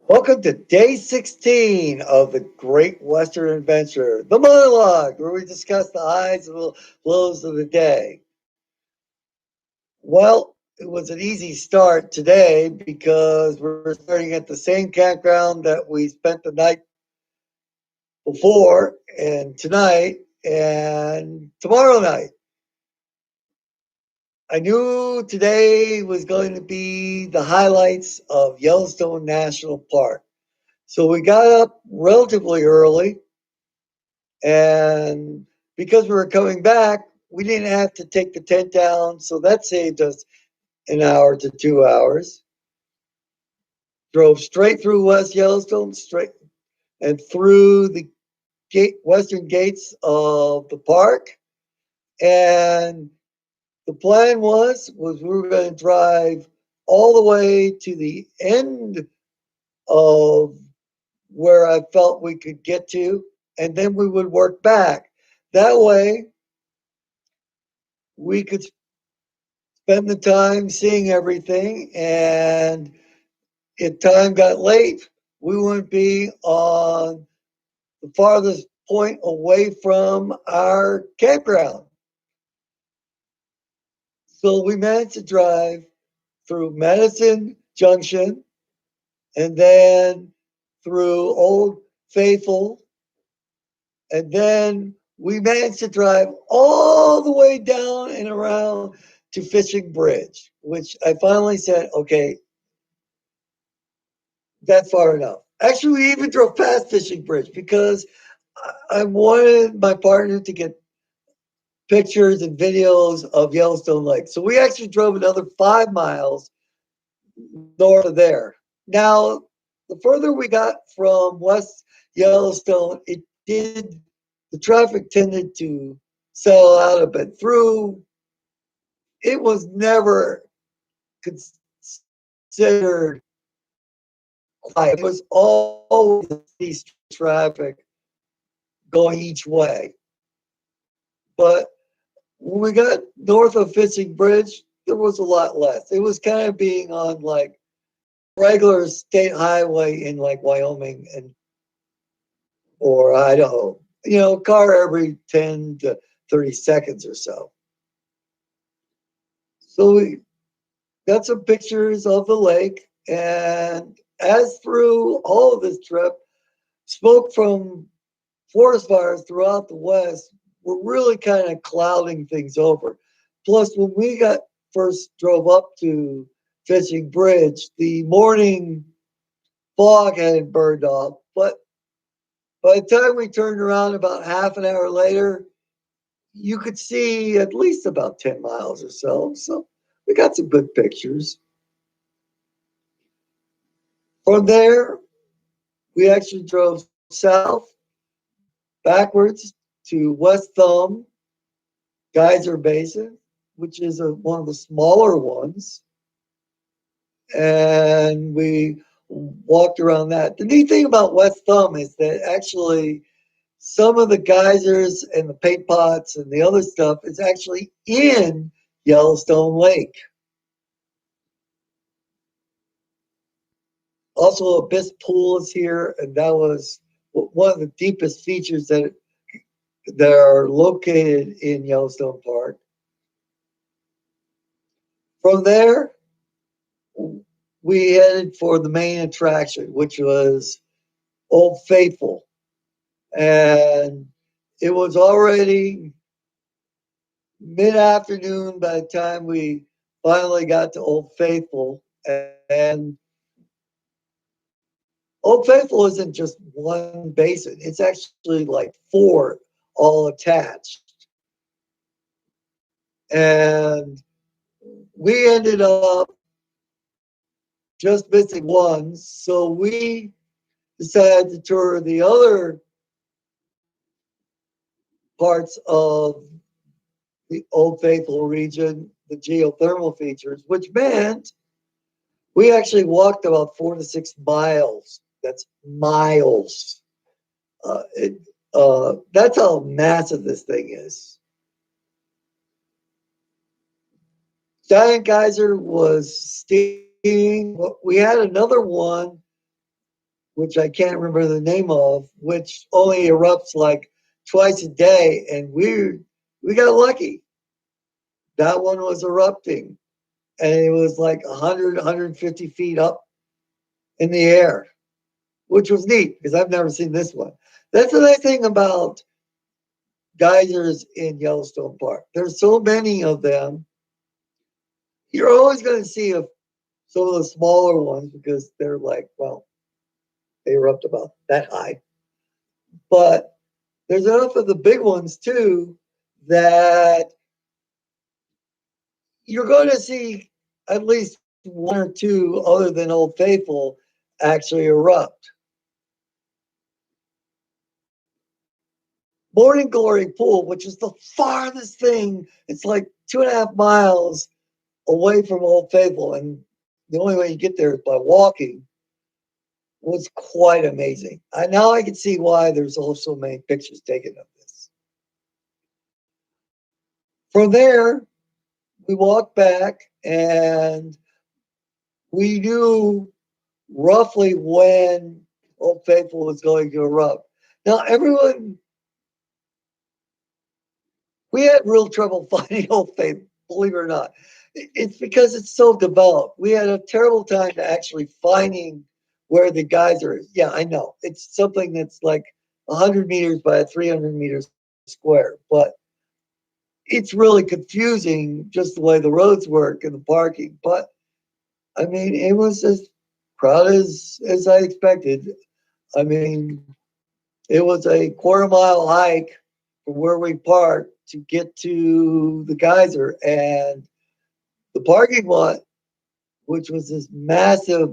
Welcome to day 16 of the Great Western Adventure, the monologue, where we discuss the highs and lows of the day. Well, it was an easy start today because we're starting at the same campground that we spent the night before and tonight and tomorrow night. I knew today was going to be the highlights of Yellowstone National Park. So we got up relatively early. And because we were coming back, we didn't have to take the tent down. So that saved us an hour to 2 hours. Drove straight through West Yellowstone, straight and through the western gates of the park. And the plan was we were going to drive all the way to the end of where I felt we could get to, and then we would work back. That way, we could spend the time seeing everything, and if time got late, we wouldn't be on the farthest point away from our campground. So we managed to drive through Madison Junction and then through Old Faithful, and then we managed to drive all the way down and around to Fishing Bridge, which I finally said, okay, that's far enough. Actually, we even drove past Fishing Bridge because I wanted my partner to get pictures and videos of Yellowstone Lake. So we actually drove another 5 miles north of there. Now, the further we got from West Yellowstone, the traffic tended to settle out a bit through. It was never considered quiet. It was always traffic going each way. But when we got north of Fishing Bridge, there was a lot less. It was kind of being on like regular state highway in like Wyoming and or Idaho. Car every 10 to 30 seconds or so. So we got some pictures of the lake, and as through all of this trip, smoke from forest fires throughout the West were really kind of clouding things over. Plus, when we got first drove up to Fishing Bridge, the morning fog had burned off. But by the time we turned around about half an hour later, you could see at least about 10 miles or so. So we got some good pictures. From there, we actually drove south backwards to West Thumb Geyser Basin, which is one of the smaller ones. And we walked around that. The neat thing about West Thumb is that actually some of the geysers and the paint pots and the other stuff is actually in Yellowstone Lake. Also, Abyss Pool is here, and that was one of the deepest features that are located in Yellowstone Park. From there, we headed for the main attraction, which was Old Faithful. And it was already mid-afternoon by the time we finally got to Old Faithful. And Old Faithful isn't just one basin. It's actually like four all attached. And we ended up just missing one. So we decided to tour the other parts of the Old Faithful region, the geothermal features, which meant we actually walked about 4 to 6 miles. That's miles. That's how massive this thing is. Giant Geyser was steaming. We had another one which I can't remember the name of, which only erupts like twice a day, and we got lucky. That one was erupting, and it was like 100, 150 feet up in the air, which was neat because I've never seen this one. That's the nice thing about geysers in Yellowstone Park. There's so many of them. You're always going to see some of the smaller ones because they're like, well, they erupt about that high. But there's enough of the big ones too that you're going to see at least one or two other than Old Faithful actually erupt. Morning Glory Pool, which is the farthest thing, it's like 2.5 miles away from Old Faithful, and the only way you get there is by walking, was quite amazing. Now I can see why there's also many pictures taken of this. From there, we walked back and we knew roughly when Old Faithful was going to erupt. Now, we had real trouble finding Old Faithful, believe it or not. It's because it's so developed. We had a terrible time actually finding where the geyser is. Yeah, I know. It's something that's like 100 meters by 300 meters square, but it's really confusing just the way the roads work and the parking. But I mean, it was as crowded as I expected. I mean, it was a quarter-mile hike from where we parked to get to the geyser, and the parking lot, which was this massive,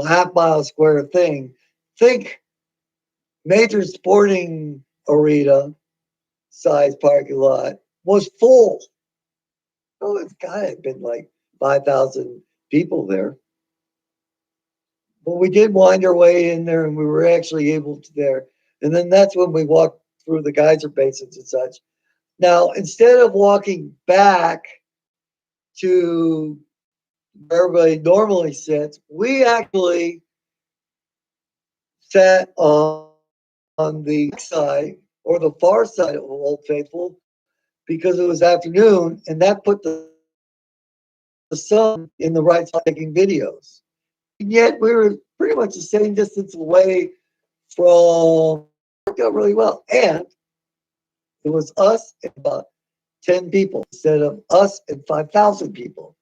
half-mile square thing. Think major sporting arena size parking lot was full. Oh, it's got to have been like 5,000 people there. But we did wind our way in there, and we were actually able to there. And then that's when we walked through the geyser basins and such. Now, instead of walking back to where everybody normally sits, we actually sat on the side or the far side of Old Faithful because it was afternoon, and that put the sun in the right spot taking videos. And yet we were pretty much the same distance away from, worked out really well. And it was us and about 10 people instead of us and 5,000 people,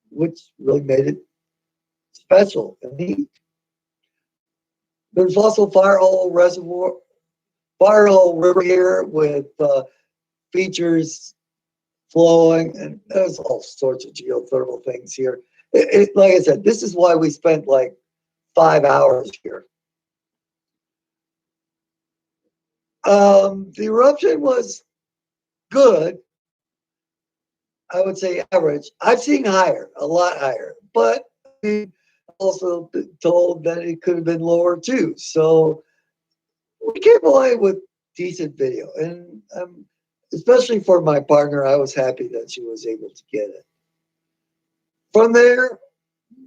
which really made it special and neat. There's also Firehole River here with features flowing, and there's all sorts of geothermal things here. Like I said, this is why we spent like 5 hours here. The eruption was good. I would say average. I've seen higher, a lot higher, but also been told that it could have been lower too. So we came away with decent video, and especially for my partner, I was happy that she was able to get it. From there,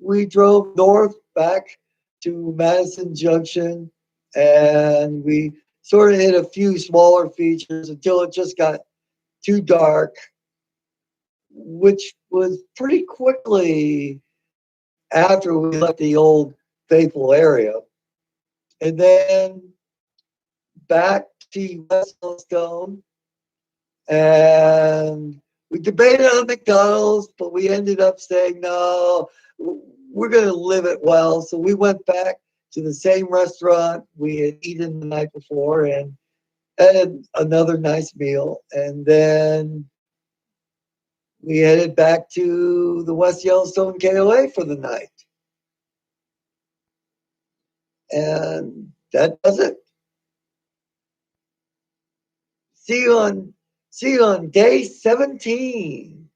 we drove north back to Madison Junction, and we sort of hit a few smaller features until it just got too dark, which was pretty quickly after we left the Old Faithful area. And then back to West Yellowstone, and we debated on McDonald's, but we ended up saying, no, we're going to live it well. So we went back to the same restaurant we had eaten the night before and had another nice meal. And then we headed back to the West Yellowstone KOA for the night. And that does it. See you on day 17.